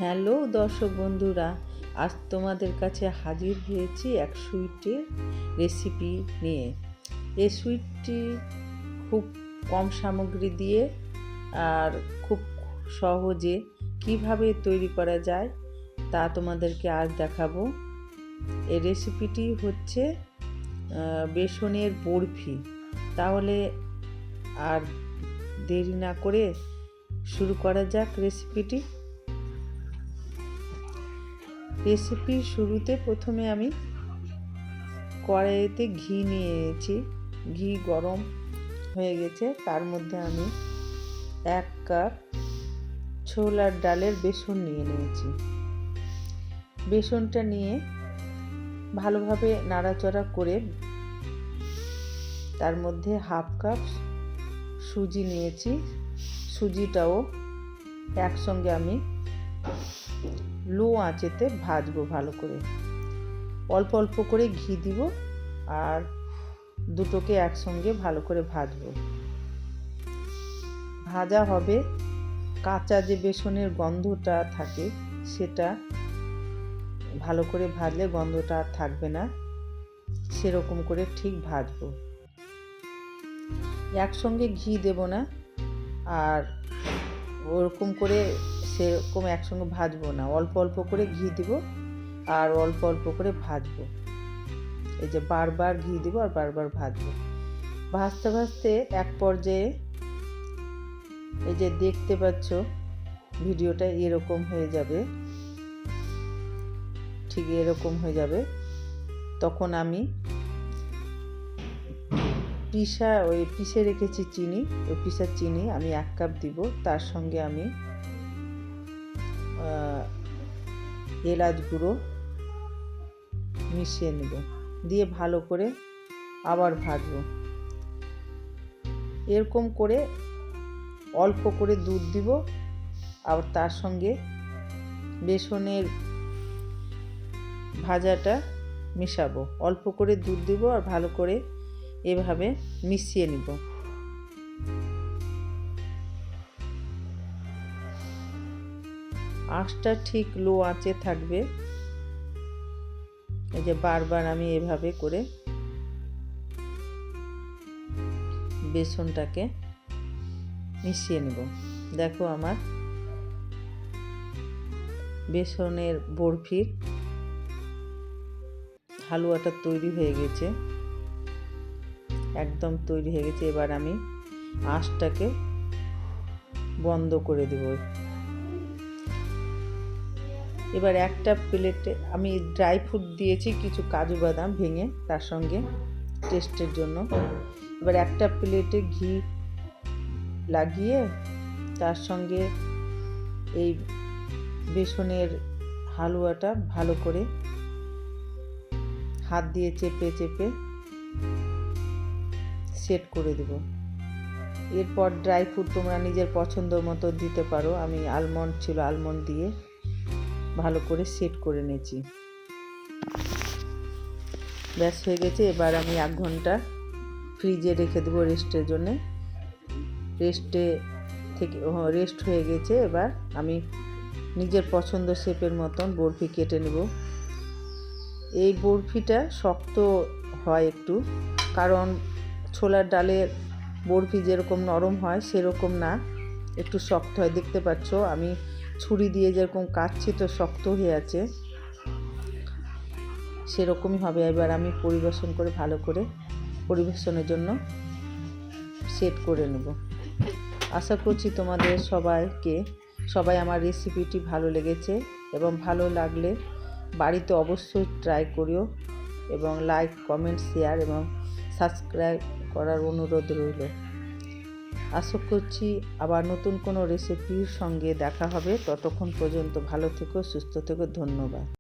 Hello দর্শক বন্ধুরা, আজ তোমাদের কাছে হাজির হয়েছি এক সুইটের রেসিপি নিয়ে। এই সুইটটি খুব কম সামগ্রী দিয়ে আর খুব সহজে কিভাবে তৈরি করা যায় তা তোমাদেরকে আজ দেখাবো। এই রেসিপিটি হচ্ছে বেসনের বরফি। তাহলে আর দেরি না করে শুরু করা যাক রেসিপির শুরুতে প্রথমে আমি কড়াইতে ঘি নিয়ে নিয়েছি। ঘি গরম হয়ে গেছে, তার মধ্যে আমি 1 কাপ ছোলার ডালের বেসন নিয়ে নিয়েছি। বেসনটা নিয়ে ভালোভাবে নাড়াচাড়া করে তার মধ্যে 1/2 কাপ সুজি নিয়েছি। সুজিটাও একসঙ্গে আমি লো আঁচেতে ভাজবো ভালো করে। অল্প অল্প করে ঘি দিব আর দুটোকে একসঙ্গে ভালো করে ভাজবো। ভাজা হবে, কাঁচা যে বেসনের গন্ধটা থাকে সেটা ভালো করে ভাজলে গন্ধটা আর থাকবে না, সেরকম করে ঠিক ভাজবো। একসঙ্গে ঘি দেব না আর ওরকম করে সেরকম একসঙ্গে ভাজবো না, অল্প অল্প করে ঘি দিব আর অল্প অল্প করে ভাজবো। এই যে বারবার ঘি দিব আর বারবার ভাজবো। ভাজতে ভাজতে এক পর্যায়ে এই যে দেখতে পাচ্ছ ভিডিওটা এরকম হয়ে যাবে, ঠিক এরকম হয়ে যাবে। তখন আমি পিষে রেখেছি চিনি, ওই পিষা চিনি আমি 1 কাপ দিব। তার সঙ্গে আমি এলাচ গুঁড়ো মিশিয়ে নেব, দিয়ে ভালো করে আবার ভাজবো। এরকম করে অল্প করে দুধ দিব আর তার সঙ্গে বেসনের ভাজাটা মেশাবো। অল্প করে দুধ দিব আর ভালো করে এভাবে মিশিয়ে নিব। আঁচটা ঠিক লো আঁচে থাকবে। এই যে বারবার আমি এভাবে করে বেসনটাকে মিশিয়ে নেব। দেখো আমার বেসনের বরফির হালুয়াটা তৈরি হয়ে গেছে, একদম তৈরি হয়ে গেছে। এবার আমি আঁচটাকে বন্ধ করে দেব। এবার একটা প্লেটে আমি ড্রাই ফ্রুট দিয়েছি, কিছু কাজু বাদাম ভেঙে তার সঙ্গে টেস্টের জন্য। এবার একটা প্লেটে ঘি লাগিয়ে তার সঙ্গে এই বেসনের হালুয়াটা ভালো করে হাত দিয়ে চেপে চেপে সেট করে দেব। এরপর ড্রাই ফ্রুট তোমরা নিজের পছন্দ মতো দিতে পারো। আমি আলমন্ড ছিল, আলমন্ড দিয়ে ভালো করে সেট করে নিয়েছি। ব্যাস হয়ে গেছে। এবার আমি 1 ঘন্টা ফ্রিজে রেখে দেবো রেস্টের জন্যে। রেস্ট হয়ে গেছে। এবার আমি নিজের পছন্দ শেপের মতন বরফি কেটে নেব। এই বরফিটা শক্ত হয় একটু, কারণ ছোলার ডালের বরফি যেরকম নরম হয় সেরকম না, একটু শক্ত হয়। দেখতে পাচ্ছ আমি ছুরি দিয়ে যেরকম কাটছি তো শক্ত হয়ে আছে, সেরকমই হবে। এবার আমি পরিবেশন করে ভালো করে পরিবেশনের জন্য সেট করে নেব। আশা করছি তোমাদের সবাই আমার রেসিপিটি ভালো লেগেছে, এবং ভালো লাগলে বাড়িতে অবশ্যই ট্রাই করিও, এবং লাইক, কমেন্ট, শেয়ার এবং সাবস্ক্রাইব করার অনুরোধ রইল। আশা করছি আবার নতুন কোনো রেসিপির সঙ্গে দেখা হবে। ততক্ষণ পর্যন্ত ভালো থেকো, সুস্থ থেকো। ধন্যবাদ।